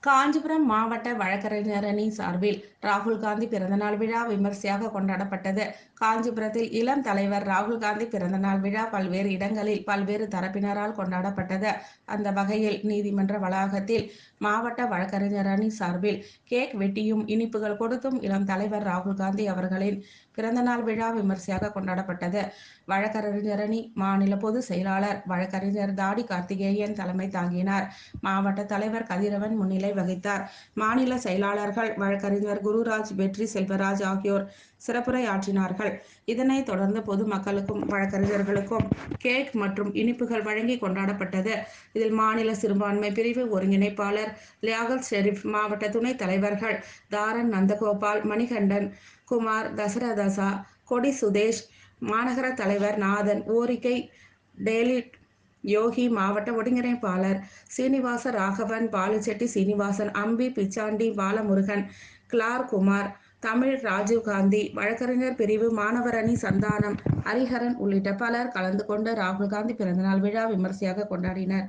காஞ்சிபுரம் மாவட்ட வழக்கறிஞர் அணி சார்பில் ராகுல் காந்தி பிறந்தநாள் விழா விமர்சையாக கொண்டாடப்பட்டது. காஞ்சிபுரத்தில் இளம் தலைவர் ராகுல் காந்தி பிறந்தநாள் விழா பல்வேறு இடங்களில் பல்வேறு தரப்பினரால் கொண்டாடப்பட்டது. அந்த வகையில் நீதிமன்ற வளாகத்தில் மாவட்ட வழக்கறிஞர் அணி சார்பில் கேக் வெட்டியும் இனிப்புகள் கொடுத்தும் இளம் தலைவர் ராகுல் காந்தி அவர்களின் பிறந்தநாள் விழா விமர்சையாக கொண்டாடப்பட்டது. வழக்கறிஞர் அணி மாநில பொதுச் செயலாளர் வழக்கறிஞர் தாடி கார்த்திகேயன் தலைமை தாங்கினார். மாவட்ட தலைவர் கதிரவன் முன்னிலை வகித்தார். மாநில செயலாளர்கள் வழக்கறிஞர் குருராஜ், வெற்றி செல்வராஜ் ஆகியோர் சிறப்புரையாற்றினார்கள். இதனைத் தொடர்ந்து பொதுமக்களுக்கும் வழக்கறிஞர்களுக்கும் கேக் மற்றும் இனிப்புகள் வழங்கி கொண்டாடப்பட்டது. இதில் மாநில சிறுபான்மை பிரிவு ஒருங்கிணைப்பாளர் லியாகத் ஷெரீப், மாவட்ட துணைத் தலைவர்கள் தாரன் நந்தகோபால், மணிகண்டன், குமார், தசரதசா, கொடி சுதேஷ், மாநகர தலைவர் நாதன், ஓரிக்கை டேலிட் யோகி, மாவட்ட ஒருங்கிணைப்பாளர் சீனிவாச ராகவன், பாலுச்செட்டி சீனிவாசன், அம்பி, பிச்சாண்டி, பாலமுருகன், கிளார் குமார், தமிழ், ராஜீவ்காந்தி, வழக்கறிஞர் பிரிவு மாணவர் அணி சந்தானம், ஹரிஹரன் உள்ளிட்ட பலர் கலந்து கொண்டு ராகுல் காந்தி பிறந்தநாள் விழா விமர்சையாக கொண்டாடினர்.